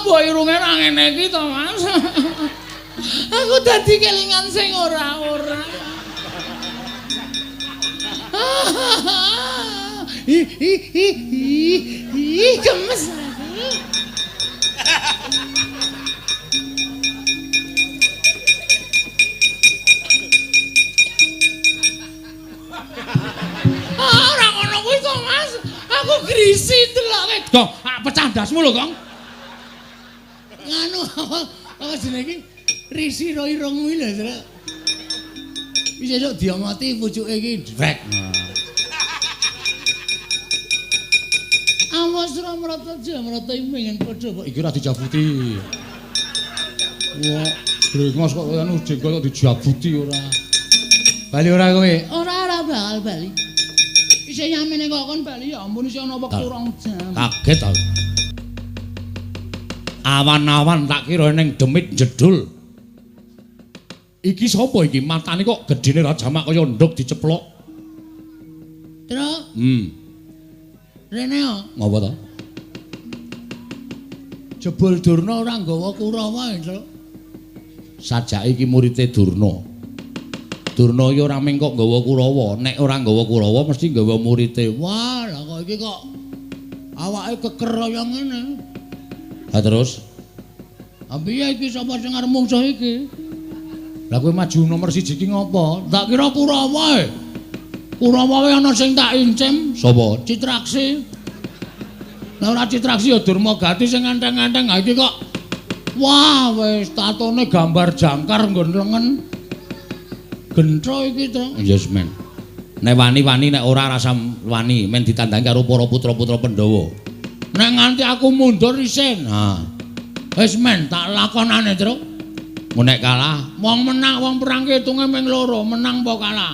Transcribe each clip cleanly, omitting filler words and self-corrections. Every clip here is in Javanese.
mbok irunge ra ngene iki to, Mas. Aku dadi kelingan sing ora-ora. Gemes. Ora ngono kuwi to, Mas. Aku grisi deloke. Kok pecah ndasmu lho, Kong. Nganu apa jenenge iki? Risi ro irungmu lho, Tru. Wis esuk diomoti pucuke iki drek. Awas ra mrata jamrata pengen padha kok iki ora dijabuti. Wah, brengos kok anu jengkol kok dijabuti ora. Bali ora kowe? Ora bakal bali. Isih nyamene kok kon bali ya ampun isih ana wektu 2 jam. Kaget aku. Awan-awan tak kira ning demit jedul. Iki sapa iki? Matane kok gedene ra jamak kaya nduk diceplok. Tru? Rene yo. Ngapa to? Jebul Durna ora nggawa Kurawa, Tru. Sajake iki murite Durna. Durna ya ora mung kok nggawa Kurawa, nek ora nggawa Kurawa mesti nggawa murite. Wah, lah kok iki kok awake keker kaya ngene. Ha terus? Piye iki sapa sing arep mungsuh iki? Lah kowe maju nomor 1 iki ngopo? Tak kira Kurawa. Kurawa wae ana sing tak incem. Sapa? Citraksi. Lah ora Citraksi ya Durmagati sing nganteng-nganteng. Ha iki kok wah wis tatone gambar jangkar nggon lengen. Gentro iki to. Yes, men. Nek wani-wani nek ora rasa wani, men ditandangi karo para putra-putra Pandhawa. Nek nganti aku mundur isin. Ha. Wis men tak lakonane, Tru. Nek kalah, wong menang wong perang hitunge ming loro, menang apa kalah?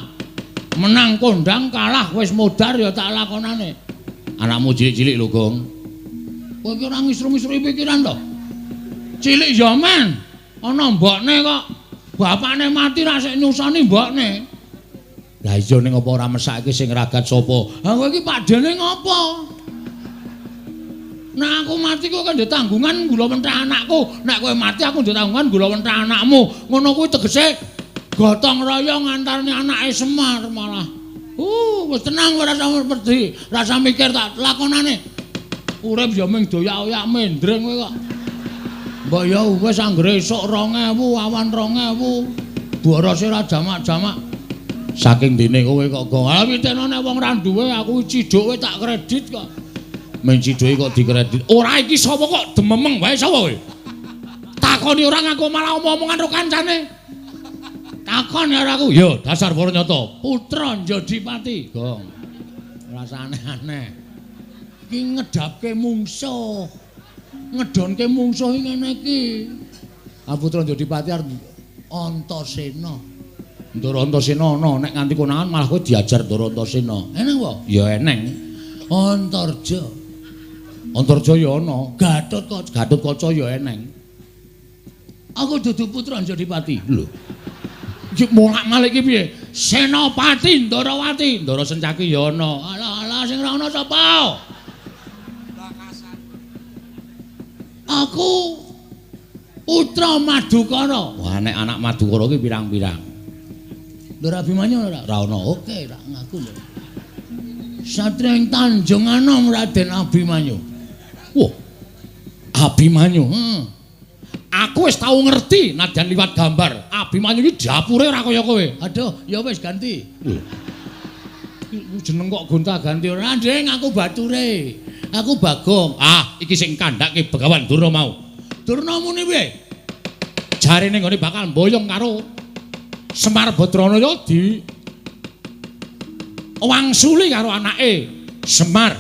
Menang kondang kalah wis modar ya tak lakonane. Anakmu cilik-cilik lho, Gong. Kowe iki ora ngisru-ngisrui pikiran to? Cilik ya men. Ana mbokne kok. Bapakne mati ra sik nyusoni mbokne. Lah iya ning apa ora mesake sing ragat sapa? Ha kowe iki padene ngopo? Nek aku mati kowe kan ndek tanggungan gula mentah anakku. Nek kowe mati aku ndek tanggungan gula mentah anakmu. Ngono kuwi tegese gotong royong antarane anake Semar malah. Wis tenang ora usah pedhi, ora usah mikir tak lakonane. Urip ya mung doyak-oyak mendreng kowe kok. Mbok ya wis anggere esuk 2000, awan 2000. Borose ora jamak-jamak. Saking dene kowe kok go. Lah pitene nek wong ra duwe aku ciduk kowe tak kredit kok. Men ciduke kok dikredit. Ora iki sapa kok dememeng wae sapa kowe? Takoni ora ngaku malah omong-omongan karo kancane. Takon ya aku, yo dasar Waranyata, putra Njodipati, Gong. Rasane aneh. Iki ngedapke mungsuh. Ngedonke mungsuh ngene iki. Ah putra Njodipati arep Antasena. Ndara Antasena ana, nek nganti konangan malah kowe diajar Ndara Antasena. Eneng apa? Ya eneng. Antarja. Antarja ya ana, Gatotkaca ya eneng. Aku dudu putra Njodipati. Lho. Iki molak-malik iki piye? Senopati Ndarawati, Ndara Sencaki ya ana. Alah sing ora ana sapa? Aku putra Madukara. Wah nek anak Madukara iki pirang-pirang. Ndara Abimanyu ora? Ora ana. Oke, tak ngaku lho. Satria ing Tanjung Anom Raden Abimanyu. Wah. Abimanyu. Aku wis tau ngerti nadyan liwat gambar. Abimanyu iki dapure ora kaya kowe. Aduh, ya wis ganti. Jeneng kok gonta-ganti ora, Ndeng, aku bature. Aku Bagong. Ah, iki sing kandhake Begawan Durna mau. Durna muni piye? Jarene nggone bakal mboyong karo Semar Badranaya di wangsuli karo anake Semar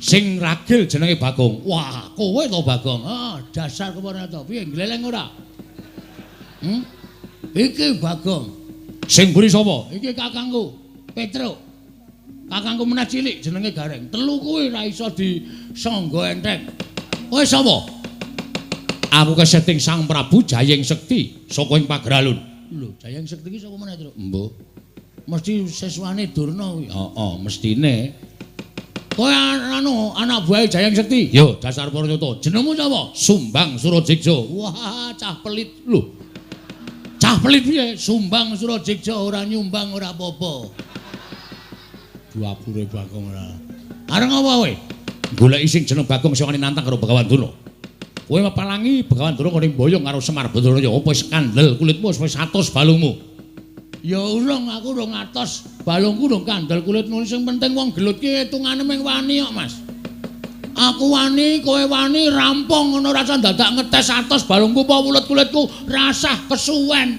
sing ragil jenenge Bagong. Wah, kowe to Bagong. Ah, dasar kewarata. Piye gleleng ora? Iki Bagong. Sing mburi sapa? Iki kakangku, Petruk. Kakangku meneh cilik jenenge Gareng. Telu kuwi ra iso disangga entheng. Kowe sapa? Aku keseting Sang Prabu Jayeng Sekti saka ing Pagralun. Lho, Jayeng Sekti iki sapa meneh, Truk? Mbuh. Mesti seswane Durna kuwi. Heeh, mestine. Kowe anu anak buah Jayang Sekti. Yo, dasar Puranyata. Jenengmu sapa? Sumbang Surajigja. Wah, cah pelit lho. Cah pelit piye? Sumbang Surajigja ora nyumbang ora apa-apa. Duapure Bagong ora. Areng apa kowe? Goleki sing jeneng Bagong sing wani nantang karo Begawan Durna. Kowe mepalangi Begawan Durna kene mboyong karo Semar Badraya. Apa wis kandel kulitmu wis 100 balungmu? Ya urung, aku urung atos balungku urung kandel kulitmu. Sing penting wong gelut ki hitungane mung wani kok, Mas. Aku wani, kowe wani, rampung ngono rasa dadak ngetes atos balungku apa kulit-kulitku rasah kesuwen.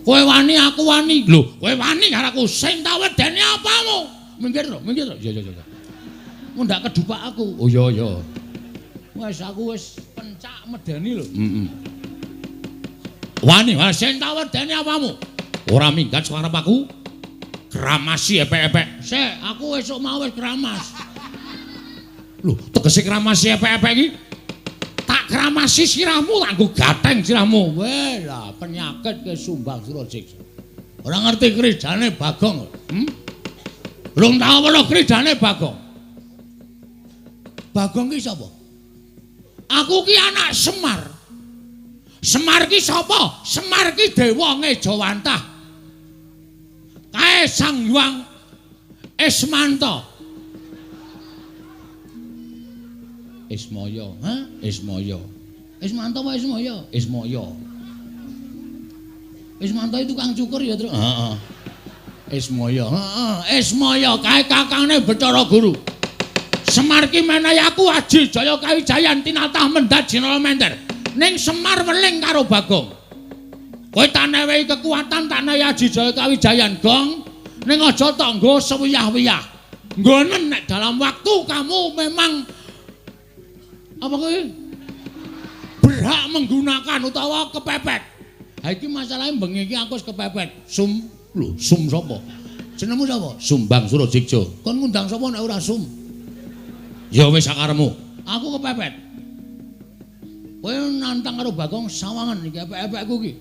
Kowe wani, aku wani. Lho, kowe wani karo aku sing tak wedeni apamu? Minggir to, minggir to. Ya. Mundak kedupak aku. Oh ya. Wes aku wis pencak medeni lho. Wani, sing tak wedeni apamu? Ora minggat suara aku. Kramasi epek-epek. Sik, aku esuk mau wis kramas. Lho, tegese kramasi epek-epek iki? Tak kramasi sirahmu, tak nggo gatheng sirahmu. Weh, lah penyakit ke Sumbang Surajigja. Ora ngerti kridane Bagong. Urung tau weruh kridane Bagong. Bagong ki sapa? Aku ki anak Semar. Semar ki sapa? Semar ki dewa Ngejawantah. Kae Sang Hyang Ismanta. Ismaya, ha? Ismaya. Ismanta apa Ismaya? Ismaya. Ismanta itu tukang cukur ya, Tru? Heeh. Ismaya, heeh. Ismaya kae kakangne Bathara Guru. Semar ki menehi aku Aji Jaya Kawijayan tinatah mendhat Jinala Menter. Ning Semar weling karo Bagong. Kowe tak newehi kekuatan tak nehi Aji Jaya Kawijayan, Gong. Ning aja tok nggo sewiyah-wiyah. Nggonen nek dalam waktu kamu memang apa kowe berhak menggunakan utawa kepepet. Ha iki masalahe bengi iki aku wis kepepet. Sum lho, Sum sapa? Jenengmu sapa? Sumbang Surajigja. Kon ngundang sapa nek ora Sum? Ya wis sakaremu. Aku kepepet. Kowe nantang karo Bagong sawangan iki epek-epekku iki.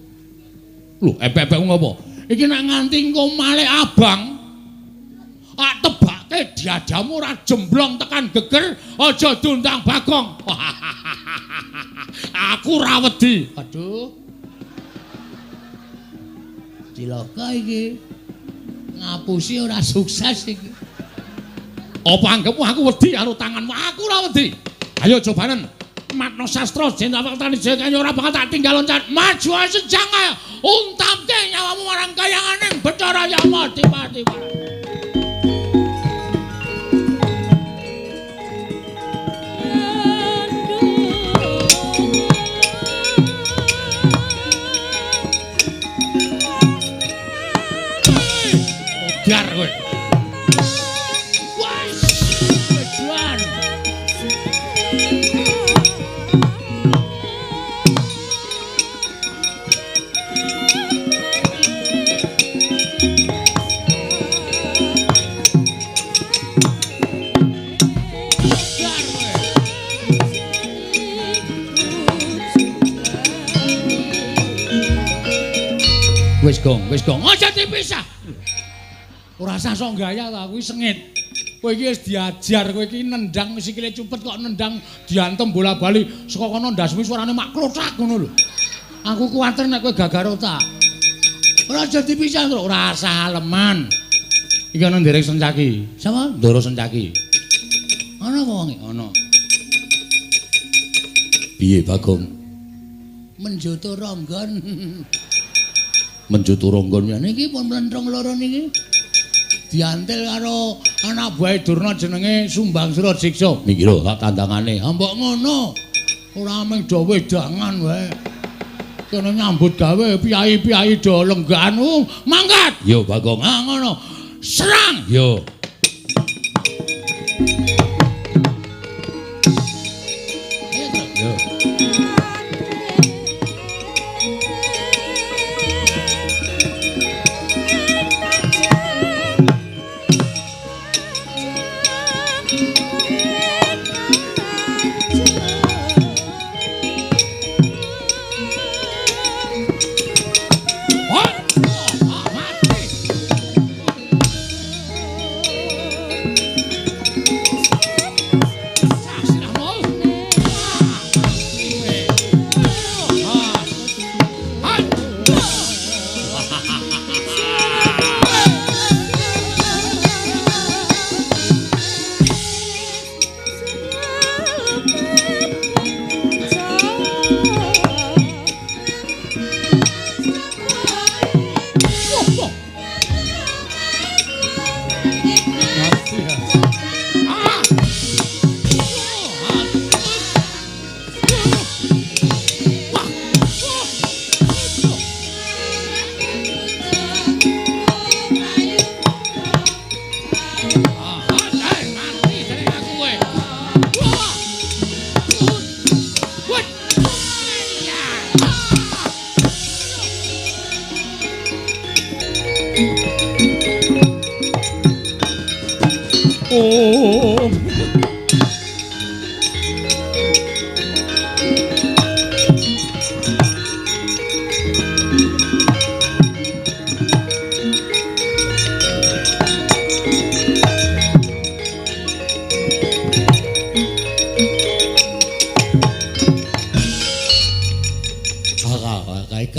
Lho, epek-epekku ngopo? Iki nek nganti engko malih abang, ak tebake diadamu ora jemblong tekan geger, aja diundang Bagong. Aku ra wedi. Aduh. Cilaka iki. Ngapusi ora sukses iki. Apa anggapmu aku wedi karo tanganmu? Aku ora wedi. Ayo cobanen. Matno Sastra Jenderal Tani Jaya ora bakal tak tinggal loncat. Maju sejang ae. Untamke nyawamu marang kayanganing Bathara Yama Dipati. Biar kowe. Wis gong, aja dipisah. Ora usah sok gaya ta, kuwi sengit. Kowe iki wis diajar, kowe iki nendang sikile cupet kok nendang diantem bola-bali saka kono ndasmu suarane mak klothak ngono lho. Aku kuwatir nek kowe gagar otak. Ora aja dipisah lho, ora usah aleman. Iki ana nderek Sencaki. Sapa? Ndoro Sencaki. Ana apa wong iki? Ana. Piye Bagong? Menjoto ronggon. Menjoto ronggon niki pun mlentrong loro niki. Diantil karo anak buah Durna jenenge Sumbang Surajigja. Niki lho tak tandangane. Mbok ngono. Ora mung do wedangan wae. Kene nyambut gawe piyai-piyai do lenggan. Mangkat. Yo Bagong. Ah ngono. Serang. Yo.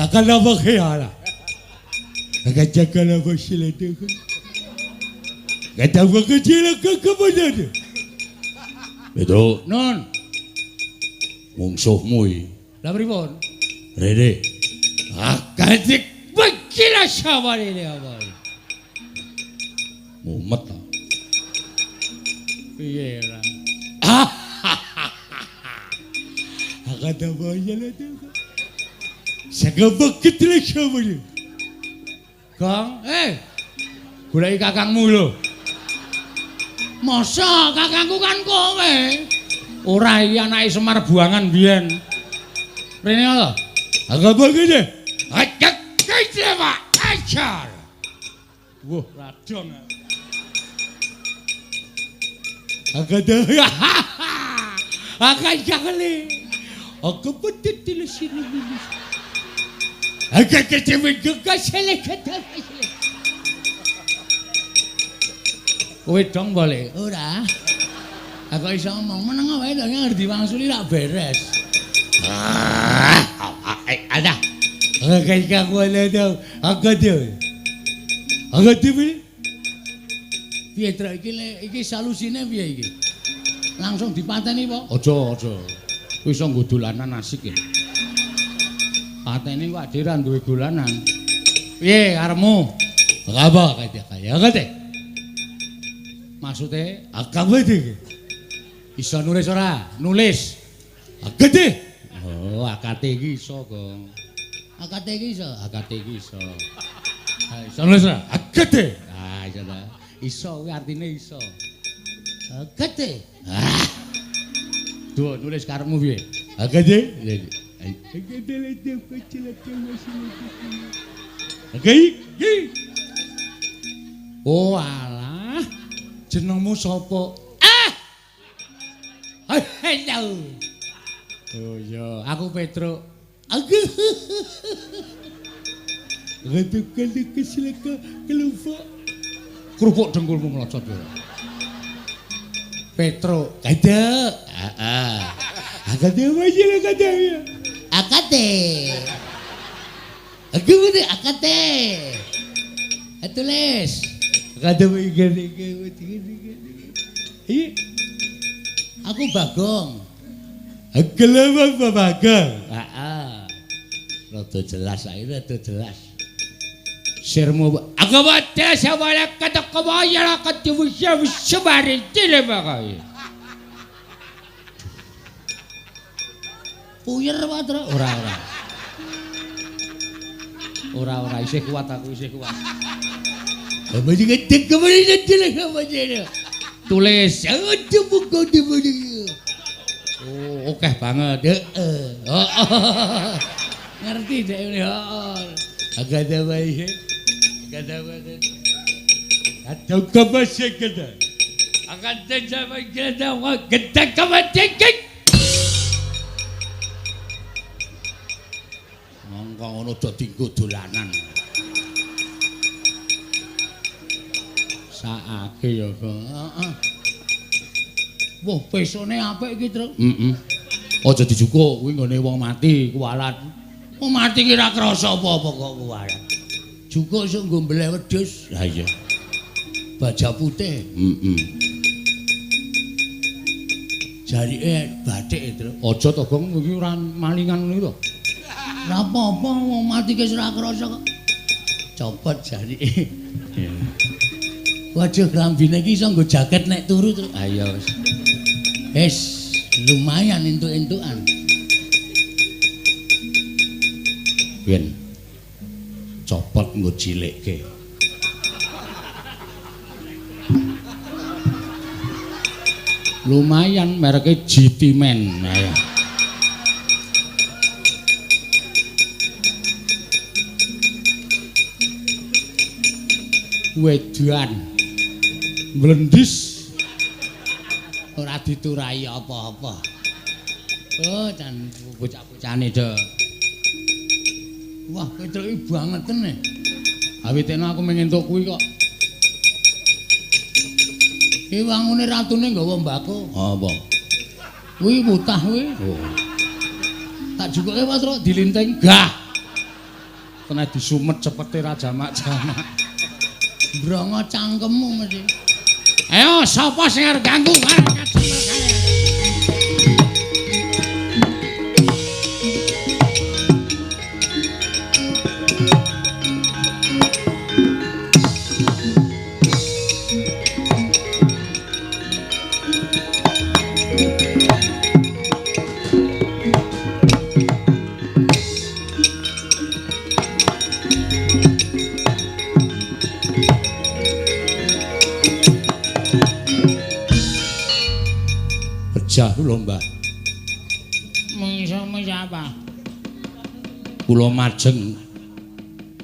akan apa kaya akan jaga apa sila tu kata apa kecil ke kemudian Pedro non mungsuhmu lah pripun Rede akan begilah siapa ini apa mumet piye ora akan apa sila tu sagabak kecil siapa ni Kang goleki kakangmu lho masa kakangku kan kowe ora iki anake Semar Buangan biyen rene lho agak begini ajak kece Pak ajar wah radong agak dah agak jangan aku betul di sini agak kecewa juga salah kata kowe dong boleh ora aku iso ngomong meneng wae lho ngerti wangsuli rak beres ada agak kamu ada agak piye piye Tru iki salusine piye iki langsung dipateni apa aja kowe iso nggo dolanan asik ya pateni kok ade ra duwe dolanan piye karepmu apa kaya agak maksude agak betul iso nulis ora nulis agak oh akate iki iso kok akate iki iso iso nulis ora agak iso ta iso kuwi artine iso agak duh nulis karepmu piye agak oh alah jenengmu sapa hello oh iya aku Petro aku retukan kesilaka kelupa kerupuk dengkulmu melocot ya Petro kada akade wajib kada ya akade aku bude akade tulis kada begini aku Bagong kelapa Bagong rada jelas ae rada jelas sirmu aku wadah sawala kata kawaya kata wisya sebari cile bakai puyer Patro ora isih kuat aku isih kuat apa diketik kemarin jelek apa jadi tulis aja buka di mana oh oke banget ngerti deh ini agak ada baik agak atau kebasih kita akan terjadi kita kematian mongko ngono dadi dolanan sakake ya kok wah pesone apik iki Tru aja dijukuk kuwi nggone wong mati kuwalat wong mati ki ra krasa apa-apa kok kuwalat jukuk sok nggo mbleh wedhus ha iya baja putih jarike bathik Tru aja to Gong iki ora malingan ngono to ora apa-apa wong mati ki ora krasa kok copot jarike waduh klambine iki iso nggo jaket nek turu Tru ha iya wis lumayan entuk-entukan yen copot nggo cilikke lumayan mereke GT Men ayo wedan mlendis ora diturai apa-apa oh dan bocah-bocahane do wah kecelki banget tenan awitene aku mengentuk kuwi kok iki wangune ratune nggawa mbako apa kuwi mutah kuwi oh tak jukuke Patro dilinteng gah Kena disumet cepete ra jamak-jamak. Brongo cangkemmu mesti. Ayo sapa sing arep ganggu karo kajembel kalian? Jauh lho Mbah. Mengisa apa? Kula majeng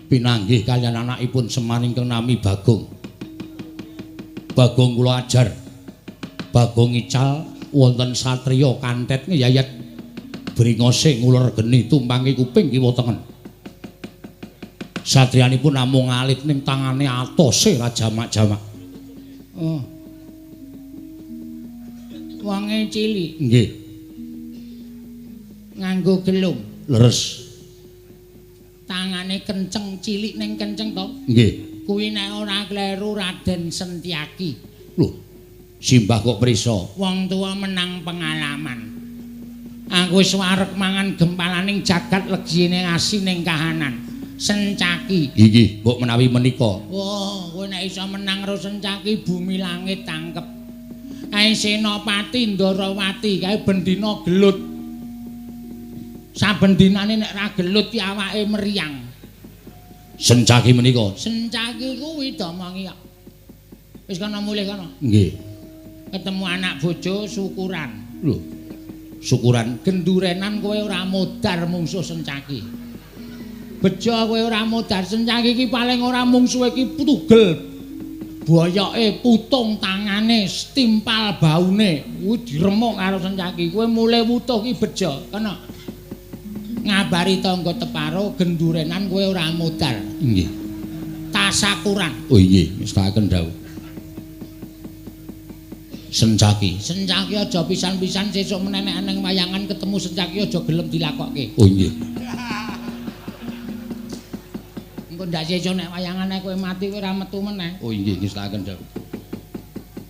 pinanggih kalian anakipun Semar ingkang nami Bagong. Bagong kula ajar. Bagong ical wonten satriya kantet ngeyayat bringose ngulur geni tumpangi kuping kiwa tengen. Satriyanipun namung alit ning tangane atose ra jamak-jamak. Oh. Wonge cilik. Nggih. Nganggo gelung. Leres. Tangane kenceng cilik ning kenceng to? Nggih. Kuwi nek ora kleru Raden Sentyaki. Lho. Simbah kok prisa? Wong tua menang pengalaman. Aku wis wareg mangan gempalaning jagat legine asi ning kahanan. Sentyaki. Nggih, mbok menawi menika. Wah, kowe nek iso menang karo Sentyaki bumi langit tangkep. Kae Senopati Ndarawati kae bendina gelut. Saben dinane nek ra gelut ki awake meriang. Sentyaki menika. Sentyaki kuwi domongi kok. Wis kana mulih kana. Nggih. Ketemu anak bojo syukuran. Lho. Syukuran gendurenan kowe ora modar mungsuh Sentyaki. Bejo kowe ora modar Sentyaki iki paling ora mungsuhe iki tugel. Boyoke putung tangane stimpal baune kuwi diremuk karo Sentyaki kowe mulih wutuh ki bejo kena ngabari tangga teparo gendurenan kowe ora modal nggih tasakuran oh nggih wis takaken dawuh Sentyaki aja pisan-pisan sesuk meneh nek nang wayangan ketemu Sentyaki aja gelem dilakokke oh nggih ndak sesuk nek wayangane kowe mati kowe ora metu meneh. Oh nggih ngestaken dawuh.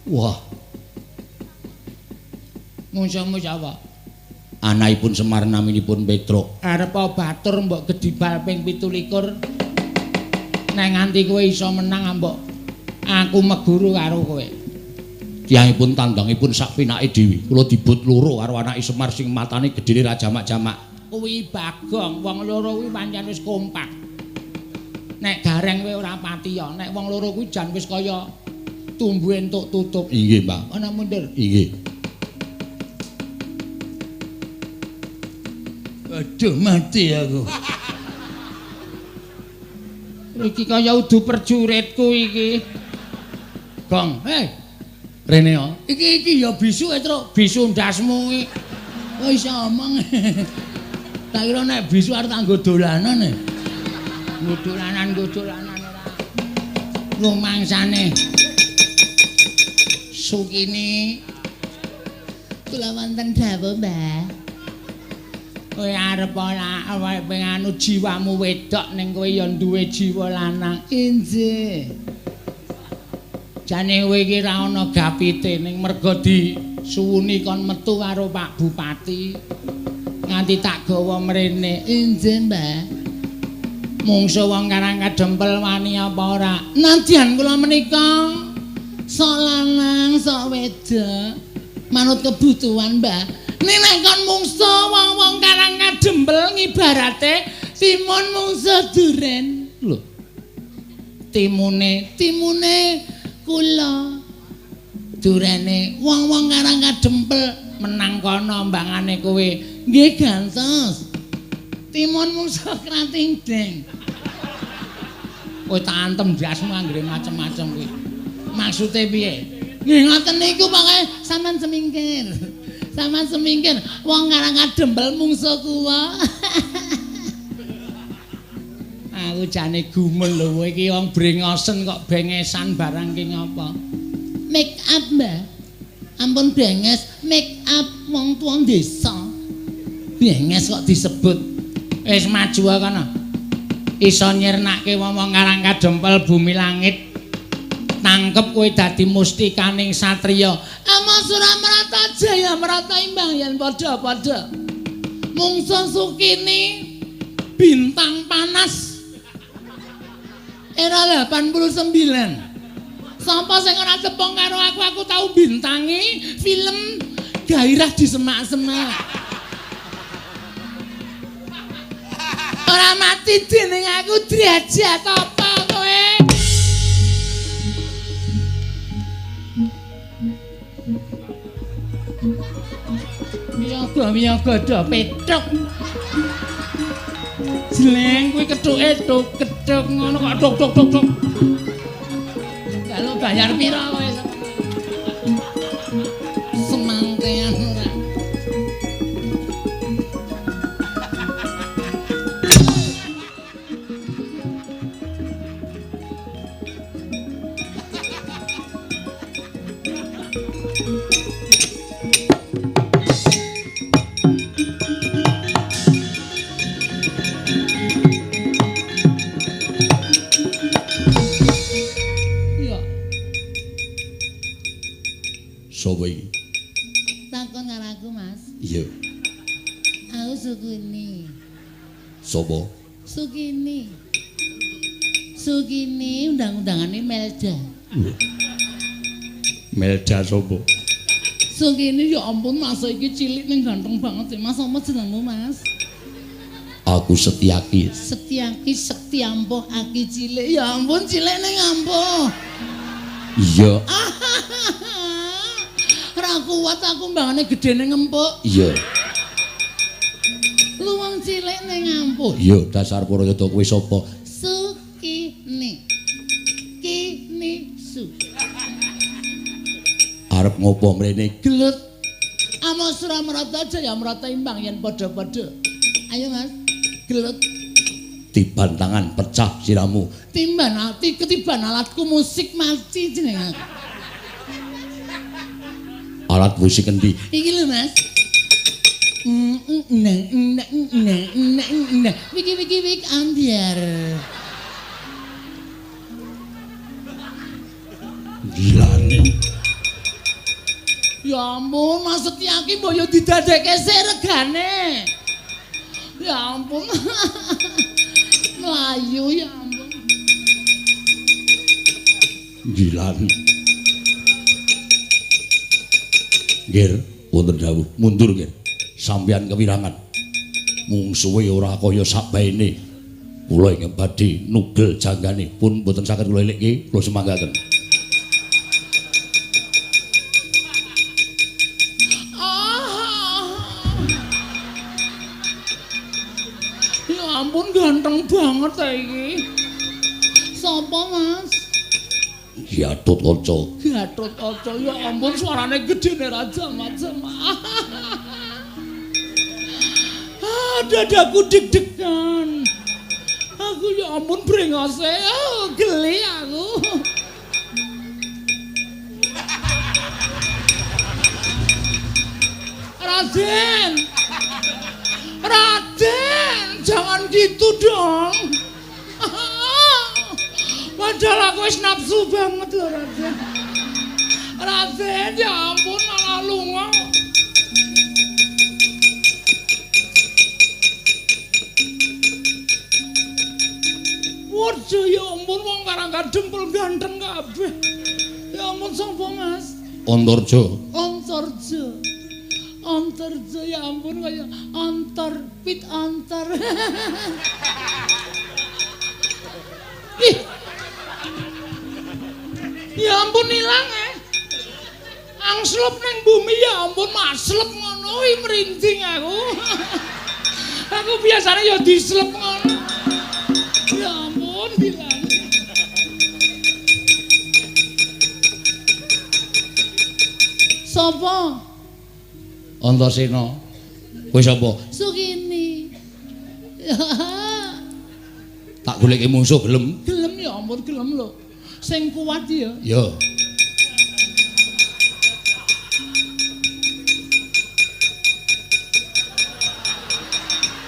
Wah. Mungsuh-mungsuh apa? Anakipun Semar naminipun Petruk. Arep batur mbok gedibal ping 17. Nek nganti kowe iso menang mbok aku meguru karo kowe. Tiyangipun tandangipun sak pinake dhewe. Kula dibut loro karo anake Semar sing matane gedene ra jamak-jamak. Kuwi Bagong, wong loro kuwi pancen wis kompak. Nek gareng kowe ora patiya, nek wong loro kuwi jan wis kaya tumbuhe entuk tutup. Inggih, Pak. Ana mundur. Inggih. Aduh mati aku. Iki kaya udu perjuritku iki. Gong, Rene yo. Iki ya bisu Truk, bisu ndasmu iki. Kok iso omong. Tak kira nek bisu arep nggo dolanan e. Dolanan ora. Rumangsane. Sukini. Kula wonten dawuh, Mbah. Kowe arep ora penganu jiwamu wedok ning kowe ya duwe jiwa lanang. Injih. Jane kowe iki ra ana gapite ning merga disuwuni kon metu karo Pak Bupati. Nganti tak gawa mrene. Injih, Mbah. Mungsuh wong Karang Kadempel wani apa ora? Nadyan kula menika sok lanang, sok wedok. Manut kebutuhan, Mbah. Nek kon mungsuh wong-wong Karang Kadempel ngibarate timun mungsuh duren. Lho. Timune kula. Durene wong-wong Karang Kadempel menang kono mbangane kowe. Nggih gantos. Timun mungsuh krating deng. Kowe tak antem jasmu anggere macem-macem kuwi. Maksude piye? Nggih ngoten niku pokoke sampean semingkir. Sampean semingkir wong Karang Kadempel mungsuh kuwa. Aku jane gumul lho kowe iki wong brengosen kok bengesan barang ki ngopo? Make up, Mbah. Ampun benges, make up wong tuwa desa. Benges kok disebut. Wis maju kana. iso nyirnake wong ngarang kadempel bumi langit. Tangkep kowe dadi mustikaning satriya. Ama Suramarata jaya marata imbang yen padha-padha. Mungsuh Sukini bintang panas. Era 89. Sapa sing ora tepung karo aku tau bintangi film Gairah di Semak-semak. Ora mati dening aku derajat apa kowe? Miyaga do petuk. Jleng kuwi kethuke kedhuk ngono kok tok. Kalau bayar pira kowe? Semangkean ora. Sopo iki? Takon karo aku, Mas. Iya. Aku Sukini. Sopo? Sukini. Sukini undang-undangane Melda. Melda sopo? Sukini ya ampun Mas iki cilik ning ganteng banget ya Mas. Apa jenengmu, Mas? Aku Setyaki. Setyaki Sektiampuh aki cilik. Ya ampun cilik ning ampuh. Iya. Ora kuat aku mbangane gedene ngempuk. Iya. Lu wong cilik ning ampuh. Iya, dasar Purayada kuwi sapa? Sukini. Kini su. Arep ngopo mrene? Gelut. Ama Suramarata jaya marata imbang yen padha-padha. Ayo Mas. Gelut. Tiban tangan pecah siramu. Timban ati ketiban alatku musik mati jeneng aku. Alat musik endi? Iki lho Mas. Wiki ambiar. Gilane. Ya ampun Mas Setyaki mbok yo didadekke sik regane. Ya ampun. Melayu ya ampun. Gilane. Nggih, wonten dawuh, mundur nggih. Sampeyan kewirangan. Mungsuhe ora kaya sakbaene. Kula ingkang badhe nugel janggane pun boten saged kula elikke, kula semanggaken. Ya ampun ganteng banget ta iki. Sapa Mas? Gatot Kaca. Gatot Kaca ya ampun suarane gedene raja macam. Dadaku deg-degan. Aku ya ampun brengose, geli aku. Raden. Raden, jangan gitu dong. Padahal aku wis nafsu banget loh Raden. Raden, ya ampun malah lunga. Waduh ya ampun wong karang dempel ganteng kabeh. Ya ampun sapa Mas? Antarja. Antarja. Antarja ya ampun kaya antar pit antar. Ih. Ya ampun ilang Angslep ning bumi ya ampun maslep ngono iki merinding aku. Aku biasanya ya dislep ngono. Ya ampun bilang. Sapa? Antasena. Kowe sapa? Sukini. Tak goleki mungsuh gelem. Gelem ya ampun gelem lho. Sing kuat ya. Ya.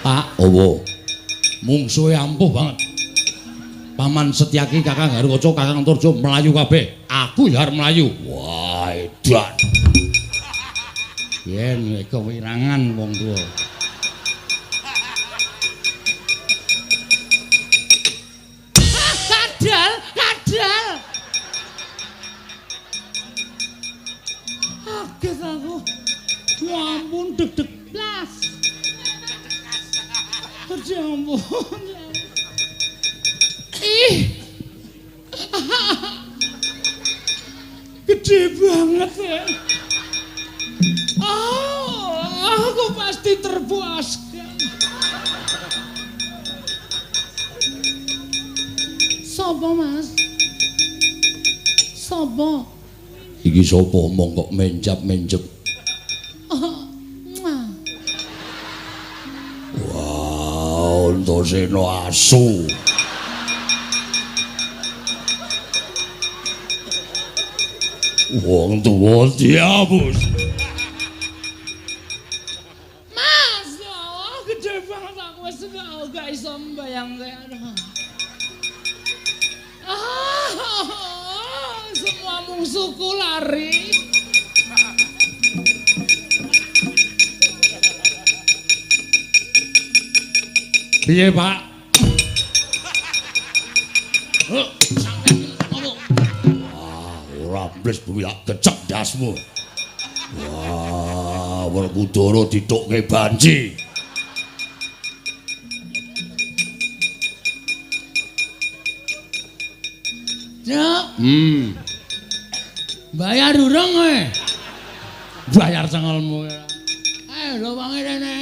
Pak, owo. Mungsuhe ampuh banget. Paman Setyaki, Kakang Haruwaca, Kakang Turjo melayu kabeh. Aku ya arep melayu. Wah, edan. Yen kewirangan wong tuwa. Kadal. Kaget aku. Ya ampun deg-deg blas. Ya ampun. Gede banget ya. Aku pasti terpuaskan. Sopo Mas? Sopo? Iki sapa omong kok menjap-menjep. Wow, Antasena asu. Wong tuwa diabus. Mas, ya Allah, gede banget aku wis gak iso mbayangke. Semua musuhku lari. Piye, Pak? Ora mbles buyak kecerdasmu. Wah, Werkudara ditukke banci. Cuk. Bayar urung kowe? Bayar cengelmu. Lho wangi rene.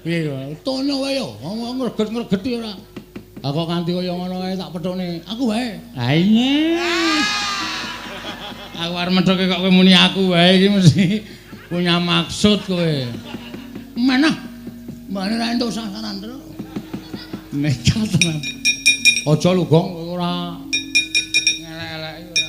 Piye kowe? Tono wae yo, wong ngreget-ngregeti ora. Lah kok nganti kaya ngono kae tak pethukne. Aku wae. Ha iya. Aku arep methoke kok kowe muni aku wae iki mesti punya maksud kowe. Menah. Mbane ra entuk sasaran terus. Nekat tenan. Aja lu Gong ora ngelek-eleki ora.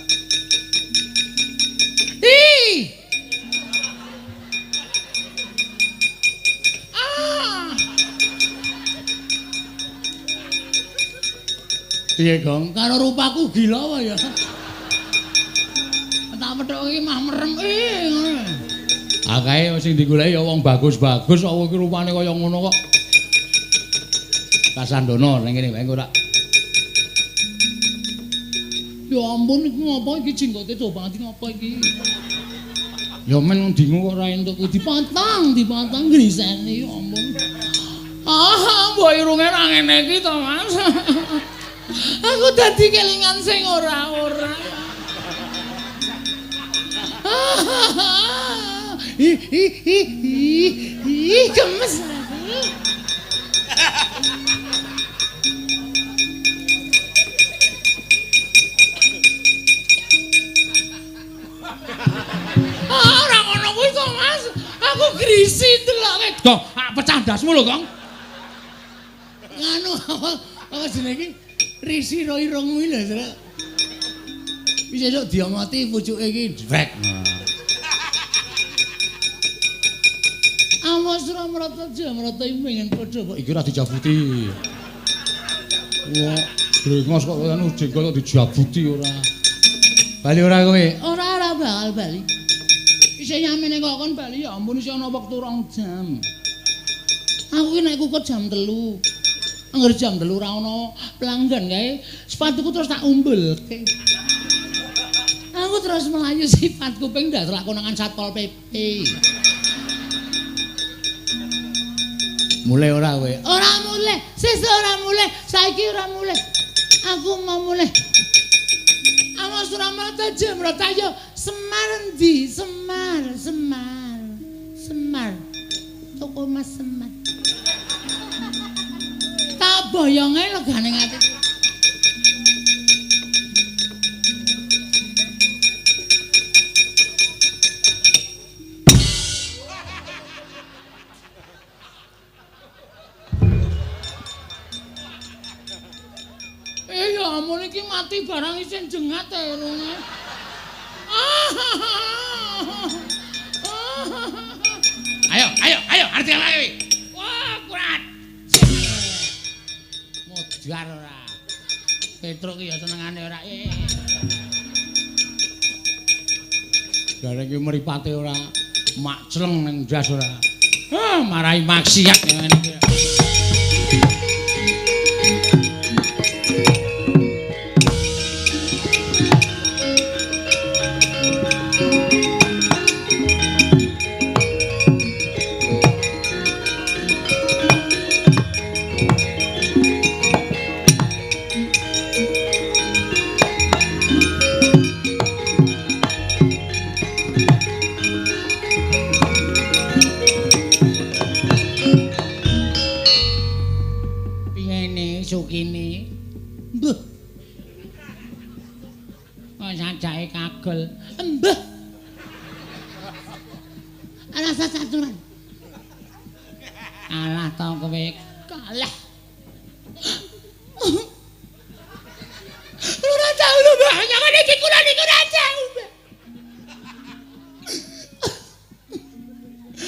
Piye Gong? Karo rupaku gila wae ya. Tak methuk iki mah merem ngono. Akae sing digoleki ya wong bagus-bagus kok iki rupane kaya ngono kok. Kasandana ning kene wae ora. Ya ampun iki ngopo iki jenggote coba ngopo iki. Ya men dingu kok ora entuk dipantang griseni ya ampun. Mbok irunge ra ngene iki to Mas. Aku dadi kelingan sing ora-ora. Gemes. Ora ngono kuwi to Mas. Aku grisi deloke. Kok pecah ndasmu lho, Kong. Nganu apa jenenge iki? Risi ro irungmu lho, Srek. Wis esuk diomoti pucuke iki drek. Awas ora mrata jamrata pengen padha kok Iki ora dijabuti. Wah, brengos kok anu jengkol kok dijabuti ora. Bali ora kowe? Ora bakal bali. Isih nyamene kok kon bali ya ampun isih ana wektu 2 jam. Aku ki nek kukut jam 3. Angger jam 3 ora ana pelanggan kae, sepatuku terus tak umbelke. Aku terus melayu sifat kuping ndak konangan Satpol PP. Mulai ora kowe? Ora mulai, sesuk ora mulai, saiki ora mulai. Aku mau mulai. Awas ora mrata jamrata yo Semar endi? Semar. Toko Mas Semar. Tak boyonge legane atiku. Ya ampun iki mati barang isin jengat e rene. Ayo, arti ayo. Wah, kurat. Modar ora. Petruk ki ya senengane ora. Gareng ki mripate ora makcleng ning ndas ora. Marahi maksiat ngene iki. Sukini. Mbah. Kok sajake kagel. Mbah. Alah saturan. Alah to kowe kalah. Ora tau lho, Mbah. Jangan iki kula niku ora tau, Mbah.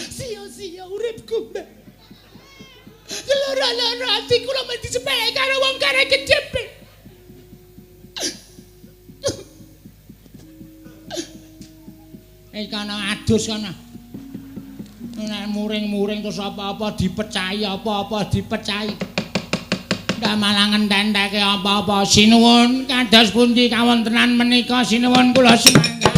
Sia-sia uripku, Mbah. Loro-loro ati kula men disepelek karo wong karek gedhe. Kana adus kana. Nek muring-muring terus apa-apa dipecahi, apa-apa dipecahi. Ndak malah ngententeke apa-apa. Sinuwun kados pundi kawontenan menika sinuwun kula sumangga.